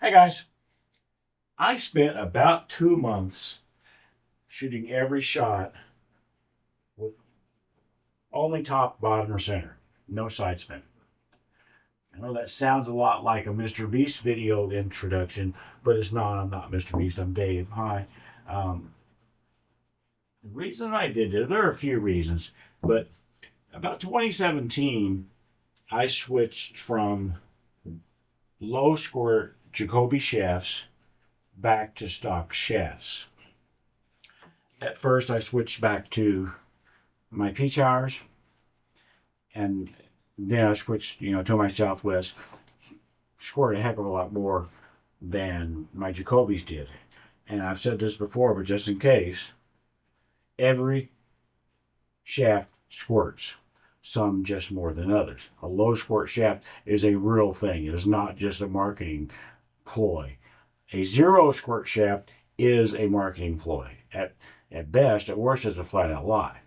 Hi guys. I spent about 2 months shooting every shot with only top, bottom, or center. No side spin. I know that sounds a lot like a Mr. Beast video introduction, but it's not. I'm not Mr. Beast. I'm Dave. Hi. Um, the reason I did this, there are a few reasons, but about 2017, I switched from low squirt Jacoby shafts back to stock shafts. At first, I switched back to my peach hours, and then I switched, to my Southwest. Scored a heck of a lot more than my Jacobys did. And I've said this before, but just in case, every shaft squirts. Some just more than others. A low squirt shaft is a real thing. It is not just a marketing ploy. A zero squirt shaft is a marketing ploy. At best, at worst, it's a flat out lie.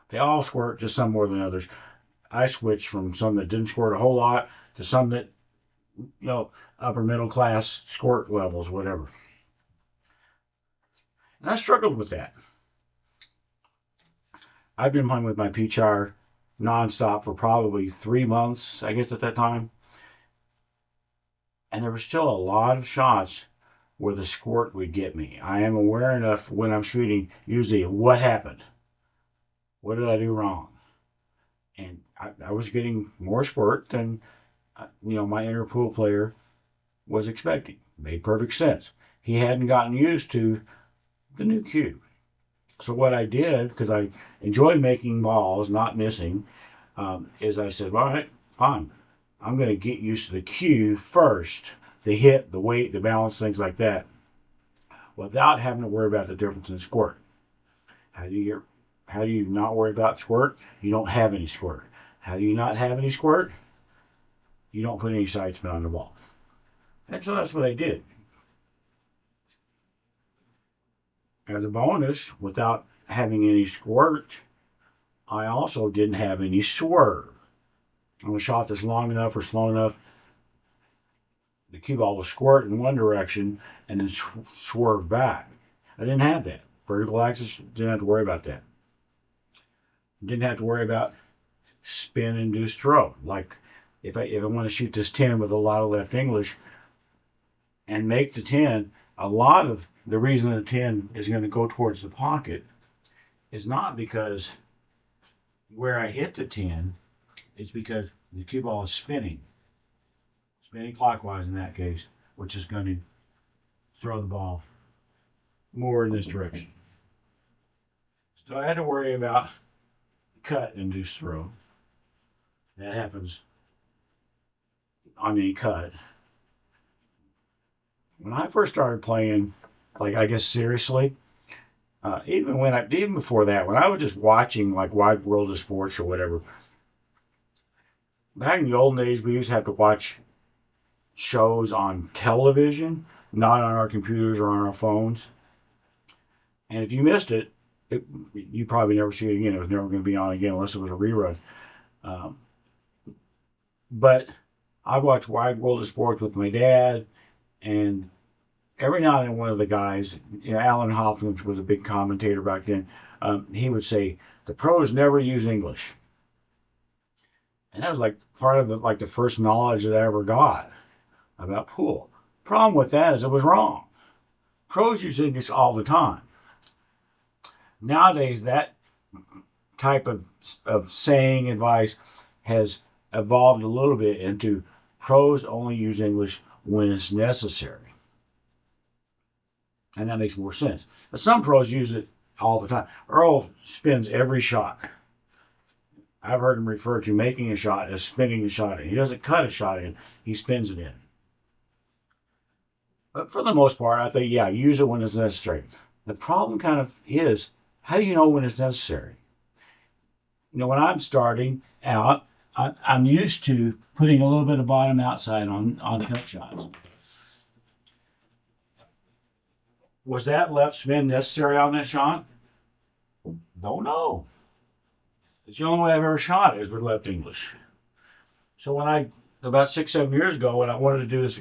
They all squirt, just some more than others. I switched from some that didn't squirt a whole lot to some that, upper middle class squirt levels, whatever. And I struggled with that. I've been playing with my peach hour nonstop for probably 3 months, I guess, at that time. And there were still a lot of shots where the squirt would get me. I am aware enough when I'm shooting, usually, what happened? What did I do wrong? And I was getting more squirt than, my inner pool player was expecting. Made perfect sense. He hadn't gotten used to the new cube. So what I did, because I enjoy making balls, not missing, is I said, all right, fine. I'm going to get used to the cue first, the hit, the weight, the balance, things like that, without having to worry about the difference in squirt. How do you not worry about squirt? You don't have any squirt. How do you not have any squirt? You don't put any side spin on the ball. And so that's what I did. As a bonus, without having any squirt, I also didn't have any swerve. On a shot that's long enough or slow enough, the cue ball will squirt in one direction and then swerve back. I didn't have that. Vertical axis, didn't have to worry about that. Didn't have to worry about spin-induced throw. Like if I want to shoot this 10 with a lot of left English and make the 10, a lot of the reason the 10 is going to go towards the pocket is not because where I hit the 10, it's because the cue ball is spinning clockwise in that case, which is going to throw the ball more in this direction. So I had to worry about cut induced throw. That happens on any cut. When I first started playing, I guess seriously, even before that, when I was just watching like Wide World of Sports or whatever, back in the old days, we used to have to watch shows on television, not on our computers or on our phones. And if you missed it, you probably never see it again. It was never going to be on again unless it was a rerun. But I watched Wide World of Sports with my dad, and every now and then one of the guys, Alan Hopkins was a big commentator back then, he would say, the pros never use English. And that was like part of the first knowledge that I ever got about pool. Problem with that is it was wrong. Pros use English all the time. Nowadays, that type of saying, advice, has evolved a little bit into pros only use English when it's necessary. And that makes more sense. But some pros use it all the time. Earl spins every shot. I've heard him refer to making a shot as spinning a shot in. He doesn't cut a shot in, he spins it in. But for the most part, I think, use it when it's necessary. The problem kind of is, how do you know when it's necessary? When I'm starting out, I'm used to putting a little bit of bottom outside on tilt shots. Was that left spin necessary on that shot? Don't know. It's the only way I've ever shot is with left English. So about 6, 7 years ago, when I wanted to do this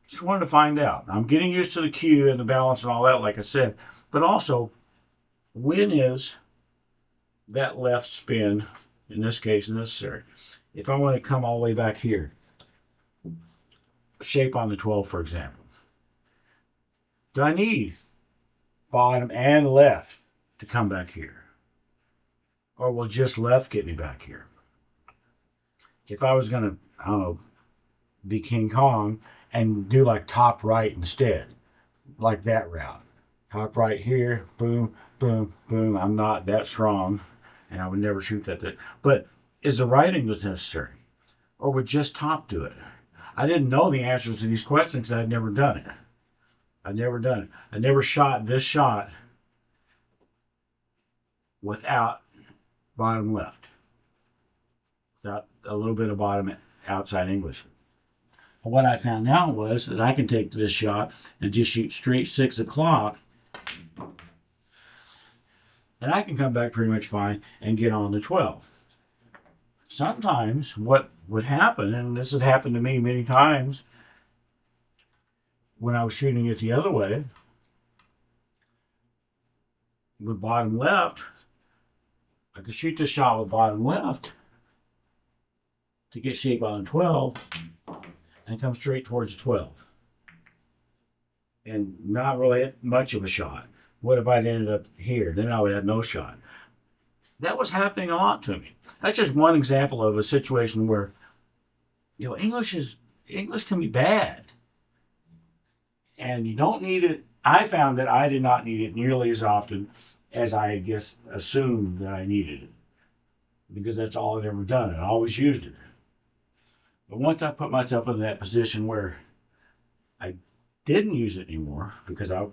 Just wanted to find out. I'm getting used to the cue and the balance and all that, like I said. But also, when is that left spin, in this case, necessary? If I want to come all the way back here, shape on the 12, for example, do I need bottom and left to come back here? Or will just left get me back here? If I was going to, I don't know, be King Kong and do like top right instead, like that route. Top right here, boom, boom, boom. I'm not that strong, and I would never shoot that. But is the right English necessary? Or would just top do it? I didn't know the answers to these questions because I'd never done it. I'd never done it. I never shot this shot without bottom left, without a little bit of bottom outside English. But what I found out was that I can take this shot and just shoot straight 6 o'clock, and I can come back pretty much fine and get on the 12. Sometimes what would happen, and this has happened to me many times when I was shooting it the other way, with bottom left, I could shoot this shot with bottom left to get shape on the 12 and come straight towards the 12. And not really much of a shot. What if I'd ended up here? Then I would have no shot. That was happening a lot to me. That's just one example of a situation where, English can be bad. And you don't need it. I found that I did not need it nearly as often as I guess assumed that I needed it. Because that's all I'd ever done. I always used it. But once I put myself in that position where I didn't use it anymore because I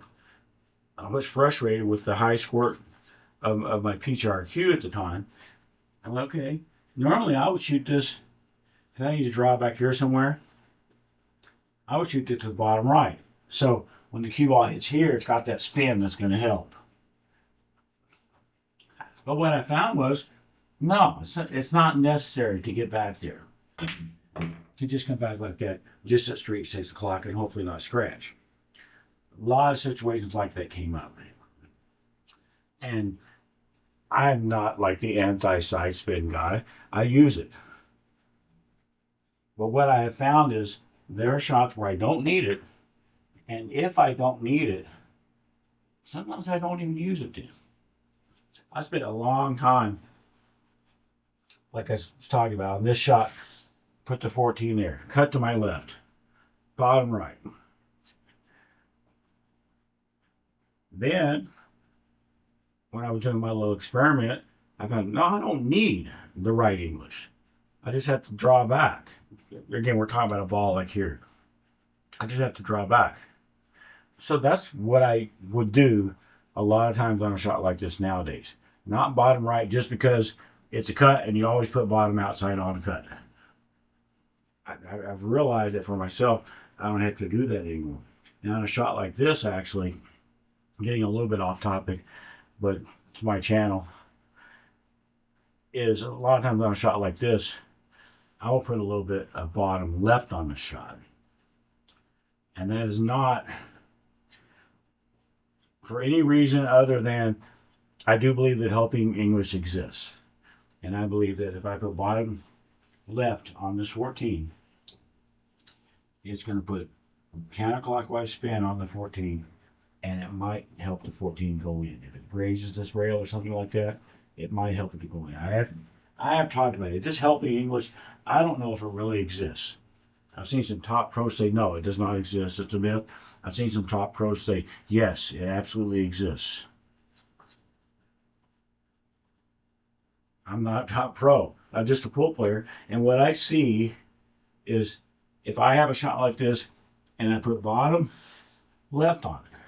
was frustrated with the high squirt of my PCRQ at the time, I'm like, okay, normally I would shoot this, if I need to draw back here somewhere, I would shoot it to the bottom right. So when the cue ball hits here, it's got that spin that's going to help. But what I found was, no, it's not necessary to get back there. To just come back like that, just at straight 6 o'clock and hopefully not scratch. A lot of situations like that came up. And I'm not like the anti-side spin guy. I use it. But what I have found is there are shots where I don't need it. And if I don't need it, sometimes I don't even use it then. I spent a long time, like I was talking about, in this shot, put the 14 there, cut to my left, bottom right. Then, when I was doing my little experiment, I found, no, I don't need the right English. I just have to draw back. Again, we're talking about a ball like here. I just have to draw back. So that's what I would do a lot of times on a shot like this nowadays. Not bottom right just because it's a cut and you always put bottom outside on a cut. I've realized that for myself, I don't have to do that anymore. Now on a shot like this, actually, getting a little bit off topic, but it's my channel, is a lot of times on a shot like this, I will put a little bit of bottom left on the shot. And that is not for any reason other than I do believe that helping English exists. And I believe that if I put bottom left on this 14, it's going to put counterclockwise spin on the 14, and it might help the 14 go in. If it grazes this rail or something like that, it might help it to go in. I have talked about it. This helping English, I don't know if it really exists. I've seen some top pros say, no, it does not exist. It's a myth. I've seen some top pros say, yes, it absolutely exists. I'm not a top pro. I'm just a pool player. And what I see is if I have a shot like this and I put bottom left on it,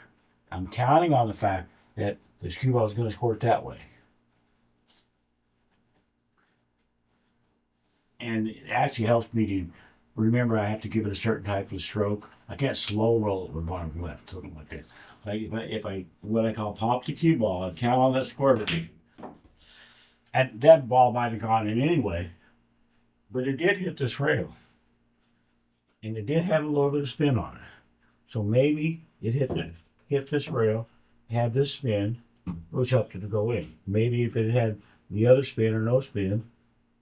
I'm counting on the fact that this cue ball is going to squirt that way. And it actually helps me to remember I have to give it a certain type of stroke. I can't slow roll it with bottom left, something like that. Like if I what I call pop the cue ball and count on that squirt, and that ball might have gone in anyway, but it did hit this rail. And it did have a little bit of spin on it. So maybe it hit this rail, had this spin, which helped it to go in. Maybe if it had the other spin or no spin,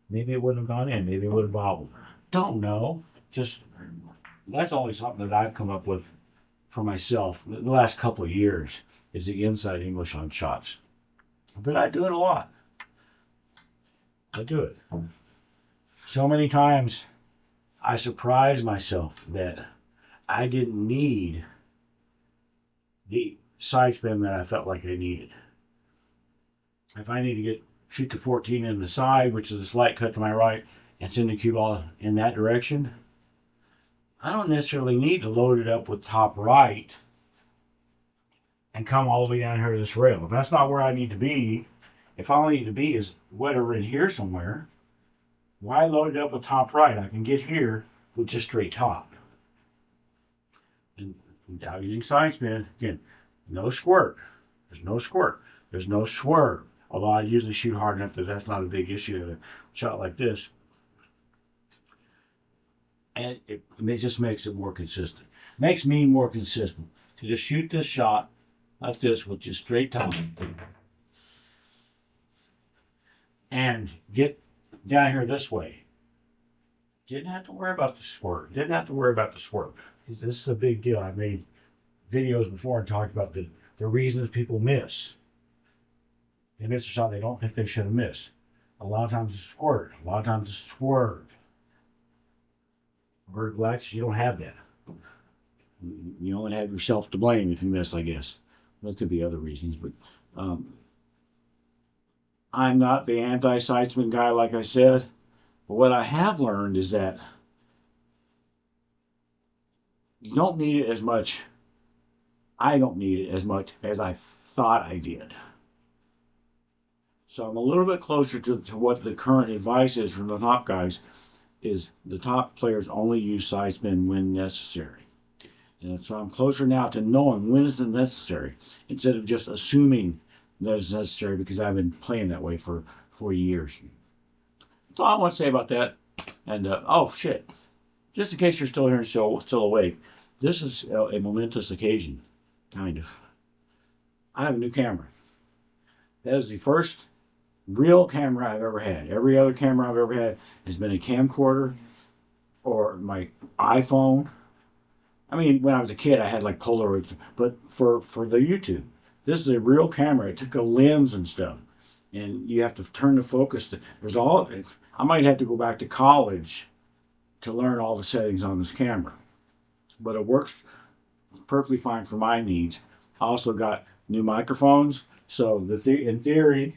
maybe it wouldn't have gone in. Maybe it would have bobbled. Don't know. Just that's only something that I've come up with for myself the last couple of years is the inside English on shots. But I do it a lot. I do it. So many times I surprise myself that I didn't need the side spin that I felt like I needed. If I need to shoot the 14 in the side, which is a slight cut to my right, and send the cue ball in that direction, I don't necessarily need to load it up with top right and come all the way down here to this rail. If that's not where I need to be, if all I need to be is whatever in here somewhere, why load it up with top right? I can get here with just straight top. And without using side spin, again, no squirt. There's no squirt. There's no swerve. Although I usually shoot hard enough that that's not a big issue in a shot like this. And it just makes it more consistent. Makes me more consistent to just shoot this shot like this with just straight top and get down here this way. Didn't have to worry about the swerve. Didn't have to worry about the swerve. This is a big deal. I've made videos before and talked about the reasons people miss. They miss a shot they don't think they should have missed. A lot of times it's squirt. A lot of times it's swerve. Vertical axis, you don't have that. You only have yourself to blame if you miss, I guess. There could be other reasons, but I'm not the anti-sidespin guy, like I said. But what I have learned is that you don't need it as much. I don't need it as much as I thought I did. So I'm a little bit closer to what the current advice is from the top guys, is the top players only use side spin when necessary. And so I'm closer now to knowing when is it necessary, instead of just assuming that it's necessary because I've been playing that way for 4 years. That's all I want to say about that. And, oh shit, just in case you're still here and still awake, this is a momentous occasion, kind of. I have a new camera. That is the first real camera I've ever had. Every other camera I've ever had has been a camcorder or my iPhone. I mean, when I was a kid, I had like Polaroids, but for the YouTube, this is a real camera. It took a lens and stuff, and you have to turn the focus to. I might have to go back to college to learn all the settings on this camera, but it works perfectly fine for my needs. I also got new microphones, so in theory,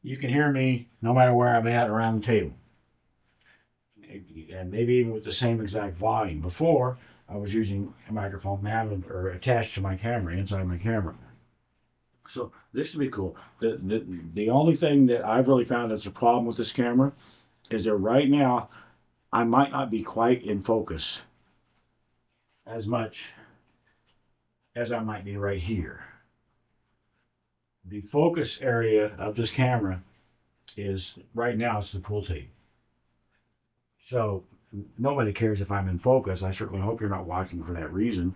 you can hear me no matter where I'm at around the table. And maybe even with the same exact volume. Before, I was using a microphone mounted or attached to my camera, inside my camera. So this should be cool. The only thing that I've really found that's a problem with this camera is that right now, I might not be quite in focus as much as I might be right here. The focus area of this camera is, right now, it's the pool table. So nobody cares if I'm in focus. I certainly hope you're not watching for that reason.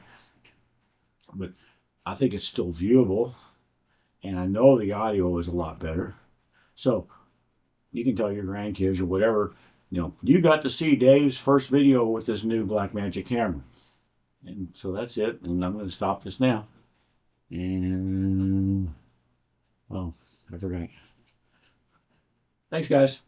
But I think it's still viewable. And I know the audio is a lot better. So you can tell your grandkids or whatever, you got to see Dave's first video with this new Blackmagic camera. And so that's it. And I'm going to stop this now. And, oh, I forgot. Thanks, guys.